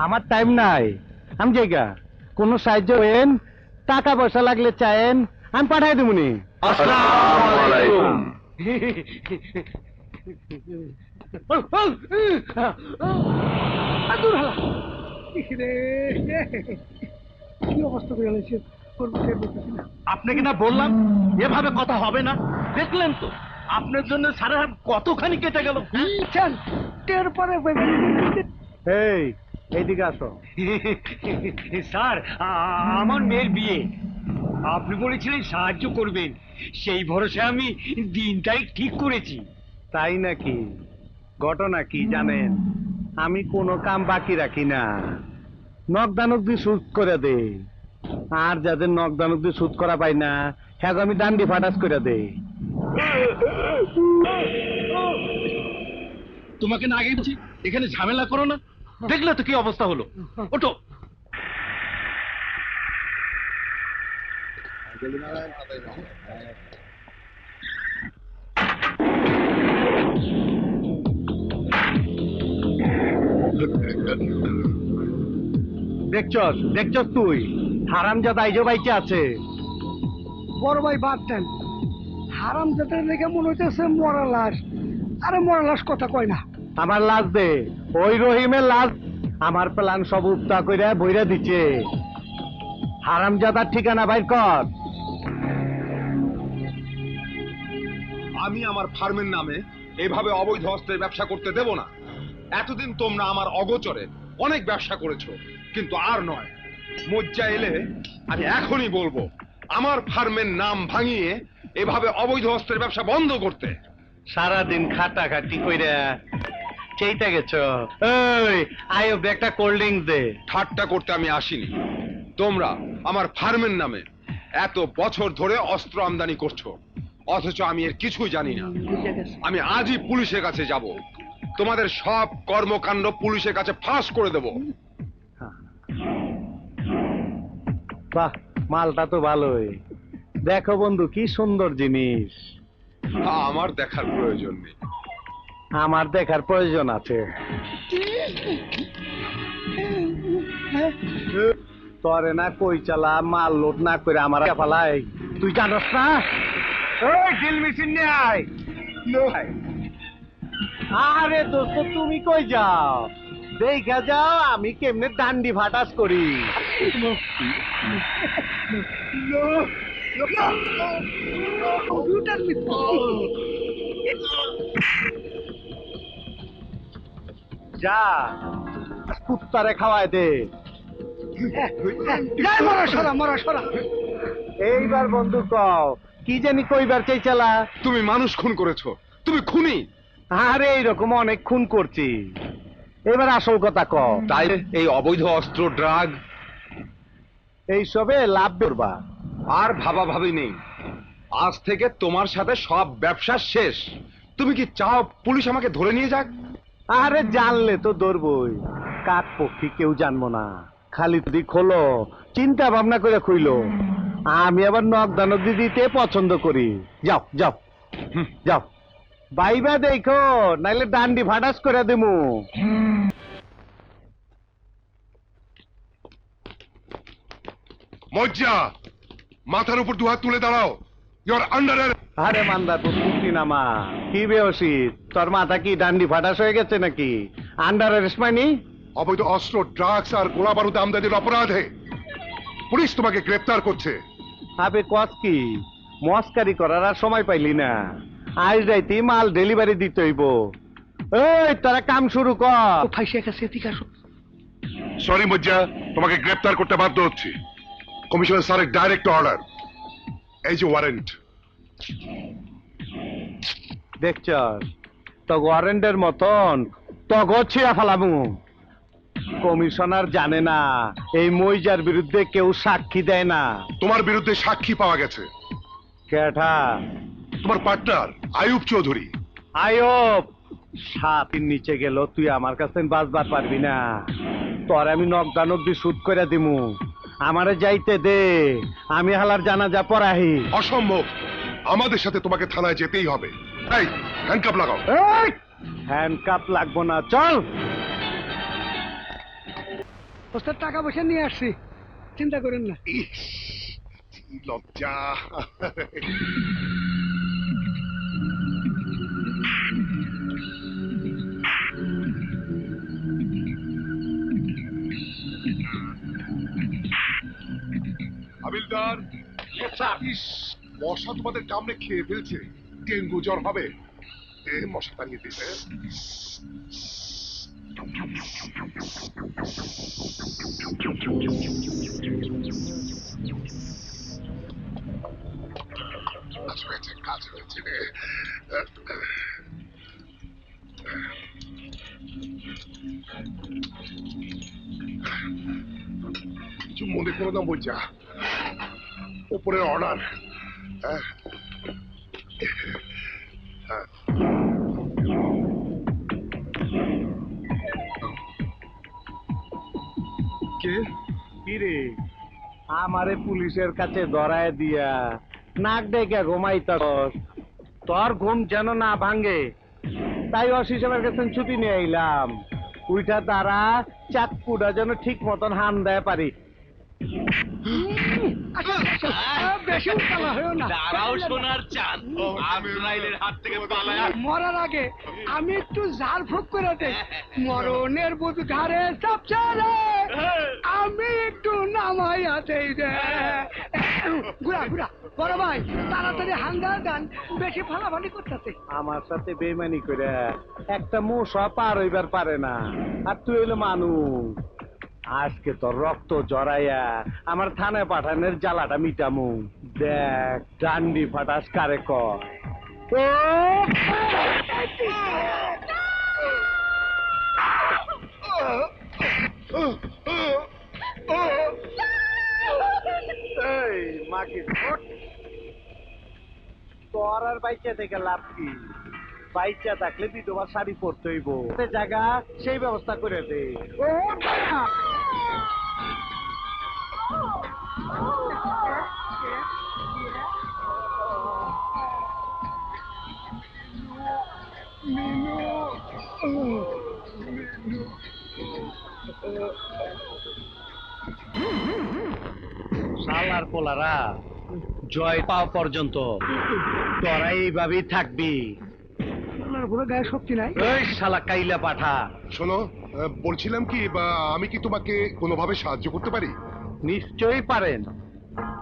আমার টাইম নাই। আমি জায়গা কোনো সাহায্য হইন, টাকা পয়সা লাগলে চাইেন, আমি পাঠাই দেবনি। আসসালামু আলাইকুম। কি অবস্থা করে গেছে আপনাকে না বললাম এভাবে কথা হবে না? দেখলেন তো আপনার জন্য সারা রাত কতখানি কেটে গেল। টের পরে এই এইদিকে আসো। স্যার, আমার মেয়ের বিয়ে, আপনি বলেছিলেন সাহায্য করবেন, সেই ভরসায় আমি দিন তারিখ ঠিক করেছি। তাই নাকি? ঘটনা কি জানেন? আমি কোনো কাম বাকি রাখি না, নকদানক দিয়ে সুদ করে দে। আর যাদের নকদানক দিয়ে সুদ করা পাই না, হ্যাঁ আমি ডান্ডি ফাটাস করে দে। তোমাকে না আগেই বলছি এখানে ঝামেলা করো না। দেখলে তো কি অবস্থা হলো। ওঠো। দেখছস দেখছস তুই হারামজাদা আইজো বাইচে আছে। বড় ভাই বাদ দেন, হারাম যাতে দেখে মনে হইতেছে মরা লাশ। আরে মরা লাশ কথা কয় না। আমার লাশ দে, ওই রহিমের লাশ। আমার প্ল্যান সব উপতা কইরা বইরা দিচ্ছে। হারামজাদার ঠিকানা বাইর কর। আমি আমার ফার্মের নামে এভাবে অবৈধ অস্ত্রের ব্যবসা করতে দেব না। এতদিন তোমরা আমার অগোচরে অনেক ব্যবসা করেছো, কিন্তু আর নয়। মজ্জা এলে আমি এখনই বলবো আমার ফার্মের নাম ভাঙিয়ে এভাবে অবৈধ অস্ত্রের ব্যবসা বন্ধ করতে। সারাদিন খাটাখাটি কইরা চেইটা গেছ। ওই আয়ো একটা কোল্ড ড্রিঙ্কস দে। ঠাট্টা করতে আমি আসিনি। তোমরা আমার ফার্মের নামে এত বছর ধরে অস্ত্র আমদানি করছো, অথচ আমি এর কিছুই জানি না। আমি আজই পুলিশের কাছে যাব, তোমাদের সব কর্মকাণ্ড পুলিশের কাছে ফাঁস করে দেব। বাহ, মালটা তো ভালোই। দেখো বন্ধু, কি সুন্দর জিনিস। আমার দেখার প্রয়োজন নেই। আমার দেখার প্রয়োজন আছে। তরে না কই চালা মাল লোড না করে আমার ফালাই, তুই জানস না? ওই ড্রিল মেশিন নিয়ে আয়। আরে দোস্ত, তুমি কই যাও? দেখা যাও আমি কেমনে ডান্ডি ফাটাস করি। যা কুত্তারে খাওয়ায় দে। মরা সরা, মরা সরা। এইবার বন্ধু কও, কি জানি কইবার চাইছালা? তুমি মানুষ খুন করেছো, তুমি খুনি। আরে এইরকম অনেক খুন করছি, এবার আসল কথা কও। তাই এই অবৈধ অস্ত্র, ড্রাগ এইসবে লাভ করবা। আর ভাবাভাবি নেই। আজ থেকে তোমার সাথে সব ব্যবসা শেষ। তুমি কি চাও পুলিশ আমাকে ধরে নিয়ে যাক? আরে জানলে তো ধরবই, কাক পক্ষী কেউ জানবো না। খালি যদি খোলো, চিন্তা ভাবনা করে খুইলো। আমি আবার নকদানক দিতে পছন্দ করি। যাও যাও যাও, বাইবা দেখো, নাইলে ডান্ডি ফাটাস করে দেমু। মজ্জা, মাথার উপর দুহাত তুলে দাঁড়াও। You are under arrest. আরে মান্দার পুষ্টি নামা, কি বেহসিত? তোর মাথা কি ডান্ডি ফাটাস হয়ে গেছে নাকি? আন্ডার অ্যারেস্ট মানি? অবৈধ অস্ত্র, ড্রাগস আর গোলা বারুদ আমদানির অপরাধে পুলিশ তোমাকে গ্রেফতার করছে। আবে কস কি, মস্কারি করার আর সময় পাইলি না। আজ রাইতে মাল ডেলিভারি দিতে হইব। এই তারা কাম শুরু কর। ফাইসে গেছে, ঠিক আছে। সরি মজ্জা, তোমাকে গ্রেফতার করতে বাধ্য হচ্ছি। কমিশনার স্যারের ডাইরেক্ট অর্ডার। এই যে ওয়ারেন্ট। দেখছ তো ওয়ারেন্টের মতন তগো ছিঁড়া ফেলামু। কমিশনার জানে না এই মইজার বিরুদ্ধে কেউ সাক্ষী দেয় না। তোমার বিরুদ্ধে সাক্ষী পাওয়া গেছে। কেঠা? তোমার পার্টনার আয়ুব চৌধুরী। আয়ব 7 দিন নিচে গেল, তুই আমার কাছে বাঁচবার পারবি না। তোর আমি নকদানক দিয়ে শুট করে দিমু। আমারে যাইতে দে, আমি হালার জানাজা পড়াহি। অসম্ভব, আমাদের সাথে তোমাকে থানায় যেতেই হবে। এই হ্যান্ডকাপ লাগাও। হ্যান্ডকাপ লাগবো না, চল। ওস্তাদ টাকা পয়সা নিয়ে আসছি, চিন্তা করেন না। ইস, কি লজ্জা। হাবিলদার, ইস, মশা তোমাদের কামড়ে খেয়ে ফেলছে, ডেঙ্গু জ্বর হবে। মশা তাড়িয়ে দিতে। কাজ হয়েছে রে। কিছু মনে করো না বলছা, উপরের অর্ডার। কে? কিরে আমারে পুলিশের কাছে ধরায় দিয়া নাক ডেকে ঘুমাইতাস, তোর ঘুম যেন না ভাঙে তাই অসি সাহেবের কাছে ছুটি নিয়ে আইলাম। উইটা দ্বারা চাকুটা যেন ঠিক মতন হান দেয় পারি। বেশি উত্তালা হয়েও না। দাঁড়াও সোনার চাঁদ, আজরাইলের হাত থেকে পালায়া মরার আগে আমি একটু ঝাড় ফুঁক করে দেই। মরণের বুধ ঘাড়ে চাপছে রে, আমি একটু নামাইয়া দেই রে। ঘুরা ঘুরা বড় ভাই, তাড়াতাড়ি হাঙ্গা দেন, বেশি ফালাফালি করতেছে। আমার সাথে বেইমানি করে একটা মশা পার হইবার পারে না, আর তুই হইলো মানুষ। আজকে তোর রক্ত জড়াইয়া আমার থানায় পাঠানোর জ্বালাটা মিটামু। দেখ ডান্ডি ফাটাস কারে কয়। এই মাকে তোর আর বাইচা থেকে লাভ কি? বাইচা থাকলে বিধবা শাড়ি পরতে হইব, জায়গা সেই ব্যবস্থা করে দে। ও বাবা! শালার পোলারা জয় পাওয়া পর্যন্ত তোরা এইভাবেই থাকবি। আমার পুরো গায়ে শক্তি নাই। ওই শালা কাইলা পাঠা, শোনো, বলছিলাম কি, বা আমি কি তোমাকে কোনোভাবে সাহায্য করতে পারি? নিশ্চয়ই পারেন।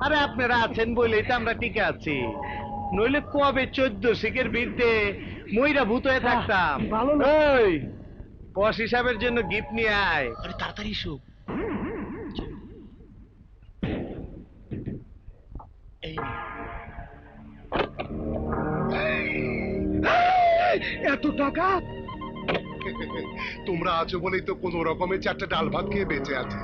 আরে আপনারা আছেন বলেই তো আমরা টিকে আছি, নইলে কবে 14 শিখের বিরুদ্ধে মইরা ভূত হয়ে থাকতাম। ভালো না। ওই বস হিসাবের জন্য গিফট নিয়ে আয়। আরে তাড়াতাড়ি এসো। এই এত টাকা? তোমরা আছো বলেই তো কোন রকমের 4টা ডাল ভাত খেয়ে বেঁচে আছে।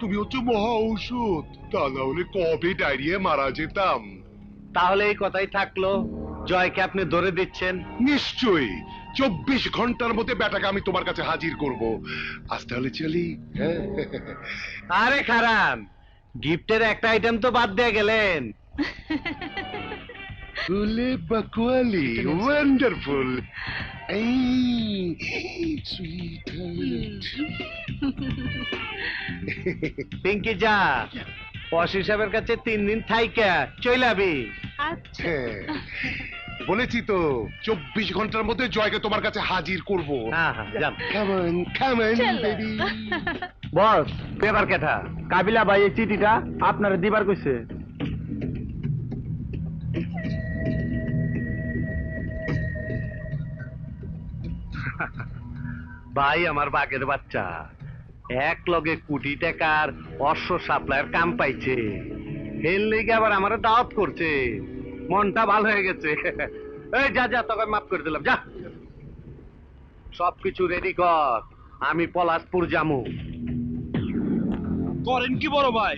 তুমি হচ্ছে মহা ঔষধ, তা না হলে কবে ডায়রিয়া মারা যেতাম। তাহলে এই কথাই থাকলো, জয়কে আপনি ধরে দিচ্ছেন। নিশ্চয়ই 24 ঘন্টার মধ্যে ব্যাটাকে আমি তোমার কাছে হাজির করব। আজ তাহলে চলি। আরে খারান, গিফটের একটা আইটেম তো বাদ দিয়ে গেলেন। ফুলে বাকুয়ালি, ওয়ান্ডারফুল। পিঙ্কি যা, বস হিসাবের কাছে 3 দিন থাইকা চইলাবি। আচ্ছা বলেছি তো 24 ঘন্টার মধ্যে জয়কে তোমার কাছে হাজির করব। হ্যাঁ হ্যাঁ যান। কাম অন চলো। বেবি। বস পেপার কেটা কাবিলা ভাই এই চিঠিটা আপনারে দিবার কইছে। ভাই আমার বাগের বাচ্চা এক লগে কোটি টাকার অশ্ব সাপ্লাইয়ের কাম পাইছে, এর লেগে আবার আমারে দাওয়াত করছে, মনটা ভালো হয়ে গেছে। এই যা যা, তোকে মাফ করে দিলাম, যা সবকিছু রেডি কর, আমি পলাশপুর যামু। করেন কি বড় ভাই,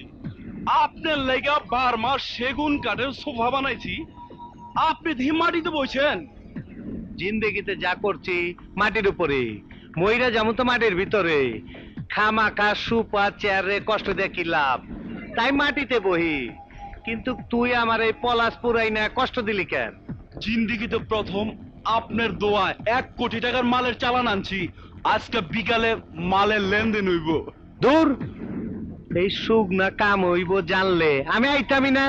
আপনার লেগা 12 মাস সেগুন কাঠের সোফা বানাইছি, আপনি ধি মাটিতে বসেন। জিন্দেগিতে যা করছি মাটির উপরে, ময়রা যেমন তো মাটির ভিতরে, খামাখা সুপা চেয়ারে কষ্ট দিয়ে কি লাভ, তাই মাটিতে বহি। কিন্তু তুই আমার এই পলাশপুর আইনা কষ্ট দিলি কেন? জিন্দিগিতে প্রথম আপনার দোয়ায় 1 কোটি টাকার মালের চালান আনছি, আজকে বিকালে মালের লেনদেন হইব। দূর, এই সুখ না কাম হইব জানলে আমি আইতামি না।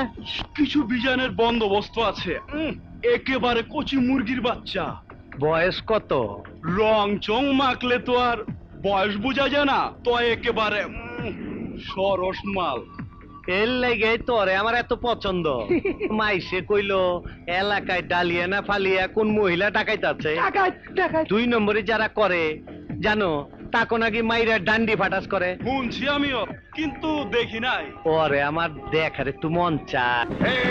কিছু বিজানের বন্দোবস্ত আছে। একেবারে কচি মুরগির বাচ্চা। বয়স কত? রং চং মাখলে তো আর বয়স বোঝা যায় না, তো একেবারে সরস মাল। এর লেগে তোরে আমার এত পছন্দ। মাইসে কইলো এলাকায় ডালিয়া না ফালিয়া কোন মহিলা টাকাইতাছে। ডাকাত ডাকাত 2 নম্বরে যারা করে জানো তাকে নাকি মাইরা ডান্ডি ফাটাস করে। শুনছি আমিও, কিন্তু দেখি নাই। ওরে আমার দেখারে তু মন চায়।